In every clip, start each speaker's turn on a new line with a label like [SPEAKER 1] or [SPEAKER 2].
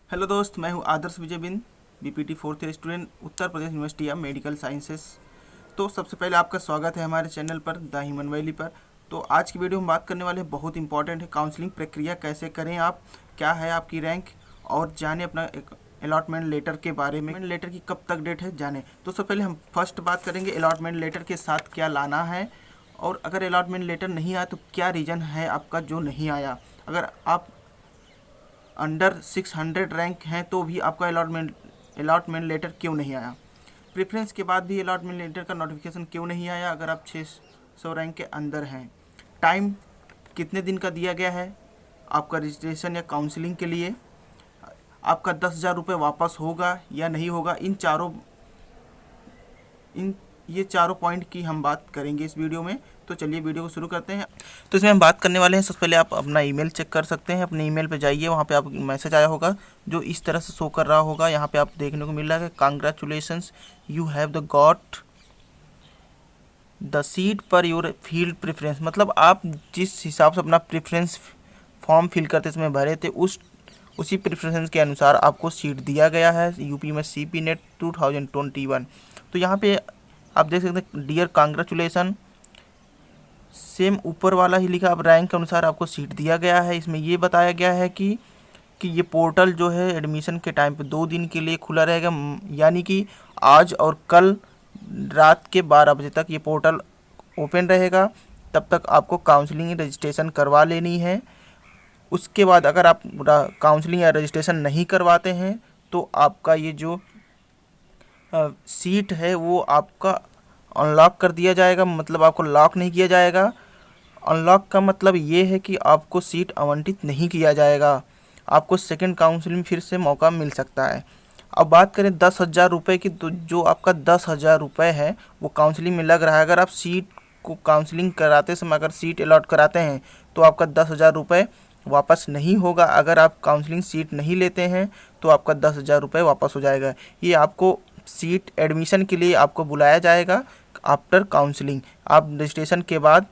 [SPEAKER 1] Hello दोस्त, मैं हूं Adarsh Vijay Bind, BPT fourth year student, Uttar Pradesh university of medical sciences. तो सबसे पहले आपका स्वागत है हमारे चैनल पर द ह्यूमन वैली पर। तो आज की वीडियो में बात करने वाले हैं, बहुत इंपॉर्टेंट है, काउंसलिंग प्रक्रिया कैसे करें आप, क्या है आपकी रैंक, और जाने अपना अलॉटमेंट लेटर के बारे में। लेटर की कब तक डेट है जाने। तो सबसे पहले हम फर्स्ट बात करेंगे अलॉटमेंट लेटर के साथ क्या लाना है, और अगर अलॉटमेंट लेटर नहीं आया तो क्या रीज़न है आपका जो नहीं आया। अगर आप अंडर 600 रैंक हैं तो भी आपका अलॉटमेंट लेटर क्यों नहीं आया। प्रेफरेंस के बाद भी अलॉटमेंट लेटर का नोटिफिकेशन क्यों नहीं आया अगर आप 600 रैंक के अंदर हैं। टाइम कितने दिन का दिया गया है आपका रजिस्ट्रेशन या काउंसलिंग के लिए। आपका 10,000 रुपये वापस होगा या नहीं होगा। ये चारों पॉइंट की हम बात करेंगे इस वीडियो में। तो चलिए वीडियो को शुरू करते हैं। तो इसमें हम बात करने वाले हैं, सबसे पहले आप अपना ईमेल चेक कर सकते हैं। अपने ईमेल पे जाइए, वहाँ पे आप मैसेज आया होगा जो इस तरह से शो कर रहा होगा। यहाँ पे आप देखने को मिल रहा है कि congratulations you have the got the seat per your field preference. मतलब आप जिस हिसाब से अपना प्रेफरेंस फॉर्म फिल करते समय भरे थे उसी प्रेफरेंस के अनुसार आपको सीट दिया गया है यूपी में CP नेट 2021। तो यहाँ पे आप देख सकते हैं डियर कांग्रेचुलेसन, सेम ऊपर वाला ही लिखा, अब रैंक के अनुसार आपको सीट दिया गया है। इसमें ये बताया गया है कि ये पोर्टल जो है एडमिशन के टाइम पे 2 दिन के लिए खुला रहेगा, यानी कि आज और कल रात के 12 बजे तक ये पोर्टल ओपन रहेगा। तब तक आपको काउंसलिंग रजिस्ट्रेशन करवा लेनी है। उसके बाद अगर आप काउंसलिंग या रजिस्ट्रेशन नहीं करवाते हैं तो आपका ये जो सीट है वो आपका अनलॉक कर दिया जाएगा, मतलब आपको लॉक नहीं किया जाएगा। अनलॉक का मतलब ये है कि आपको सीट आवंटित नहीं किया जाएगा, आपको सेकंड काउंसलिंग फिर से मौका मिल सकता है। अब बात करें 10,000 रुपये की, तो जो आपका 10,000 रुपये है वो काउंसलिंग में लग रहा है। अगर आप सीट को काउंसलिंग कराते समय अगर सीट अलॉट कराते हैं तो आपका 10,000 रुपये वापस नहीं होगा। अगर आप काउंसलिंग सीट नहीं लेते हैं तो आपका 10,000 रुपये वापस हो जाएगा। ये आपको सीट एडमिशन के लिए आपको बुलाया जाएगा आफ्टर काउंसलिंग। आप रजिस्ट्रेशन के बाद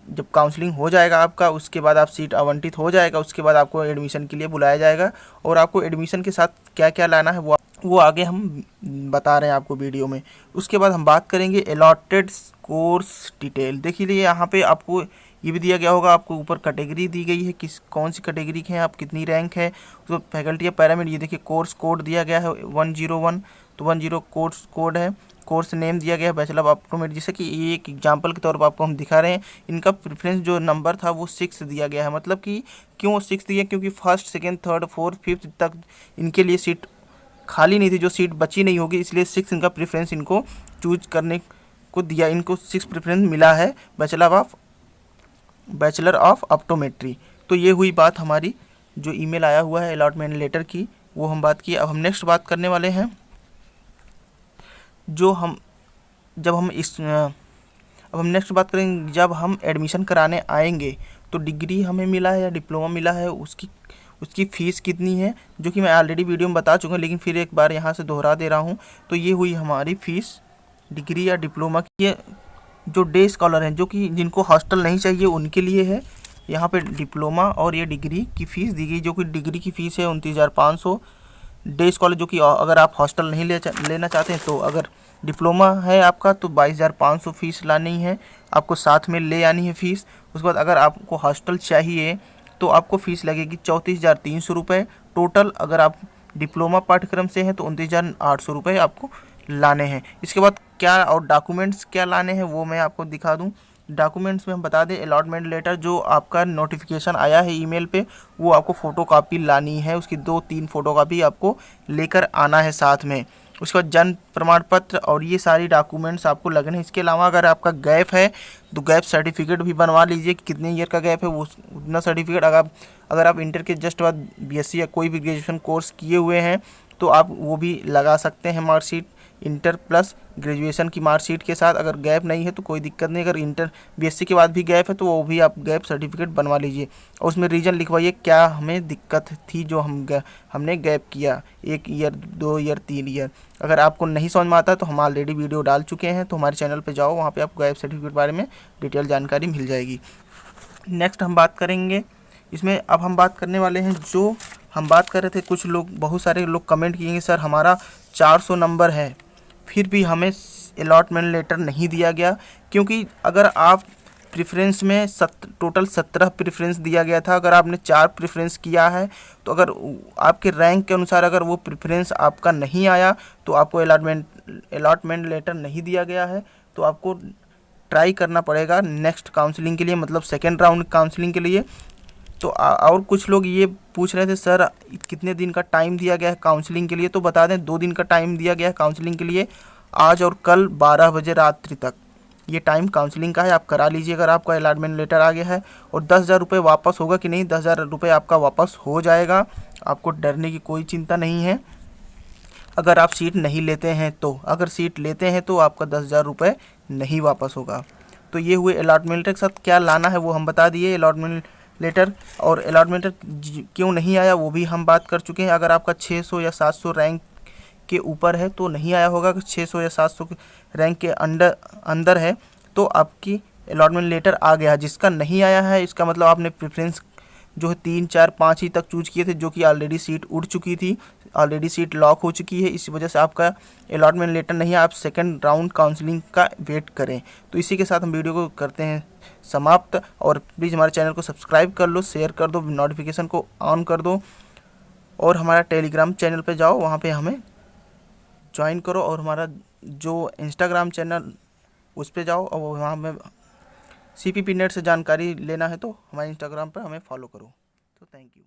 [SPEAKER 1] जब काउंसलिंग हो जाएगा आपका, उसके बाद आप सीट आवंटित हो जाएगा, उसके बाद आपको एडमिशन के लिए बुलाया जाएगा। और आपको एडमिशन के साथ क्या क्या लाना है वो आगे हम बता रहे हैं आपको वीडियो में। उसके बाद हम बात करेंगे अलॉटेड कोर्स डिटेल। देखिए यहाँ पे आपको ये भी दिया गया होगा, आपको ऊपर कैटेगरी दी गई है, कौन सी कैटेगरी के हैं आप, कितनी रैंक है, तो फैकल्टी या पैरामिड। ये देखिए कोर्स कोड दिया गया है 101, तो 10 कोर्स कोड है। कोर्स नेम दिया गया है बैचलर ऑफ ऑप्टोमेट्री। जैसे कि ये एक एग्जांपल के तौर पर आपको हम दिखा रहे हैं। इनका प्रेफरेंस जो नंबर था वो 6 दिया गया है। मतलब कि क्यों 6 दिया, क्योंकि first second third fourth fifth तक इनके लिए सीट खाली नहीं थी, जो सीट बची नहीं होगी, इसलिए 6 इनका प्रेफरेंस इनको चूज करने को दिया। इनको 6 प्रेफरेंस मिला है बैचलर ऑफ ऑप्टोमेट्री। तो ये हुई बात हमारी जो ईमेल आया हुआ है अलॉटमेंट लेटर की, वो हम बात की। अब हम नेक्स्ट बात करने वाले हैं अब हम नेक्स्ट बात करेंगे जब हम एडमिशन कराने आएंगे तो डिग्री हमें मिला है या डिप्लोमा मिला है, उसकी फ़ीस कितनी है, जो कि मैं ऑलरेडी वीडियो में बता चुका हूँ, लेकिन फिर एक बार यहाँ से दोहरा दे रहा हूँ। तो ये हुई हमारी फ़ीस डिग्री या डिप्लोमा की। ये जो डे स्कॉलर हैं, जो कि जिनको हॉस्टल नहीं चाहिए, उनके लिए है यहाँ पे डिप्लोमा और ये डिग्री की फ़ीस दी गई, जो कि डिग्री की फ़ीस है 29,500। डे स्कॉलर जो कि अगर आप हॉस्टल नहीं लेना चाहते हैं, तो अगर डिप्लोमा है आपका तो 22,500 फ़ीस लानी है, आपको साथ में ले आनी है फ़ीस। उसके बाद अगर आपको हॉस्टल चाहिए तो आपको फ़ीस लगेगी 34,300 रुपये टोटल। अगर आप डिप्लोमा पाठ्यक्रम से हैं तो 29,800 रुपये आपको लाने हैं। इसके बाद क्या और डॉक्यूमेंट्स क्या लाने हैं वो मैं आपको दिखा दूं। डॉक्यूमेंट्स में हम बता दें, अलॉटमेंट लेटर जो आपका नोटिफिकेशन आया है ईमेल पे, वो आपको फ़ोटोकॉपी लानी है, उसकी 2-3 फ़ोटोकॉपी आपको लेकर आना है साथ में। उसके बाद जन्म प्रमाण पत्र और ये सारी डॉक्यूमेंट्स आपको लगने हैं। इसके अलावा अगर आपका गैप है तो गैप सर्टिफिकेट भी बनवा लीजिए कि कितने ईयर का गैप है, वो उतना सर्टिफिकेट। अगर आप इंटर के जस्ट बाद BSc या कोई भी ग्रेजुएशन कोर्स किए हुए हैं तो आप वो भी लगा सकते हैं मार्कशीट, इंटर प्लस ग्रेजुएशन की मार्कशीट के साथ। अगर गैप नहीं है तो कोई दिक्कत नहीं, अगर इंटर BSc के बाद भी गैप है तो वो भी आप गैप सर्टिफिकेट बनवा लीजिए और उसमें रीज़न लिखवाइए क्या हमें दिक्कत थी जो हमने गैप किया, 1 ईयर 2 ईयर 3 ईयर। अगर आपको नहीं समझ में आता तो हम ऑलरेडी वीडियो डाल चुके हैं, तो हमारे चैनल पर जाओ, वहाँ पर आपको गैप सर्टिफिकेट बारे में डिटेल जानकारी मिल जाएगी। नेक्स्ट हम बात करेंगे, इसमें अब हम बात करने वाले हैं जो हम बात कर रहे थे, कुछ लोग, बहुत सारे लोग कमेंट किए सर हमारा 400 नंबर है फिर भी हमें अलॉटमेंट लेटर नहीं दिया गया। क्योंकि अगर आप प्रेफरेंस में टोटल 17 प्रेफरेंस दिया गया था, अगर आपने 4 प्रेफरेंस किया है तो अगर आपके रैंक के अनुसार अगर वो प्रेफरेंस आपका नहीं आया तो आपको अलॉटमेंट लेटर नहीं दिया गया है। तो आपको ट्राई करना पड़ेगा नेक्स्ट काउंसलिंग के लिए, मतलब सेकेंड राउंड काउंसलिंग के लिए। तो और कुछ लोग ये पूछ रहे थे सर कितने दिन का टाइम दिया गया है काउंसलिंग के लिए, तो बता दें 2 दिन का टाइम दिया गया है काउंसलिंग के लिए, आज और कल 12 बजे रात्रि तक ये टाइम काउंसलिंग का है। आप करा लीजिए अगर आपका अलॉटमेंट लेटर आ गया है। और 10,000 रुपये वापस होगा कि नहीं, 10,000 रुपये आपका वापस हो जाएगा, आपको डरने की कोई चिंता नहीं है। अगर आप सीट नहीं लेते हैं तो, अगर सीट लेते हैं तो आपका 10,000 रुपये नहीं वापस होगा। तो ये हुए अलॉटमेंट लेटर के साथ क्या लाना है वो हम बता दिए, अलॉटमेंट लेटर। और अलॉटमेंट क्यों नहीं आया वो भी हम बात कर चुके हैं। अगर आपका 600 या 700 रैंक के ऊपर है तो नहीं आया होगा, 600 या 700 रैंक के अंदर है तो आपकी अलॉटमेंट लेटर आ गया। जिसका नहीं आया है इसका मतलब आपने प्रेफरेंस जो है 3, 4, 5 ही तक चूज किए थे, जो कि ऑलरेडी सीट उड़ चुकी थी, ऑलरेडी सीट लॉक हो चुकी है, इस वजह से आपका अलॉटमेंट लेटर नहीं है। आप सेकंड राउंड काउंसलिंग का वेट करें। तो इसी के साथ हम वीडियो को करते हैं समाप्त। और प्लीज़ हमारे चैनल को सब्सक्राइब कर लो, शेयर कर दो, नोटिफिकेशन को ऑन कर दो और हमारा टेलीग्राम चैनल पे जाओ, वहाँ पे हमें ज्वाइन करो। और हमारा जो इंस्टाग्राम चैनल उस पे जाओ और वहाँ में CPP नेट से जानकारी लेना है तो हमारे इंस्टाग्राम पर हमें फॉलो करो। तो थैंक यू।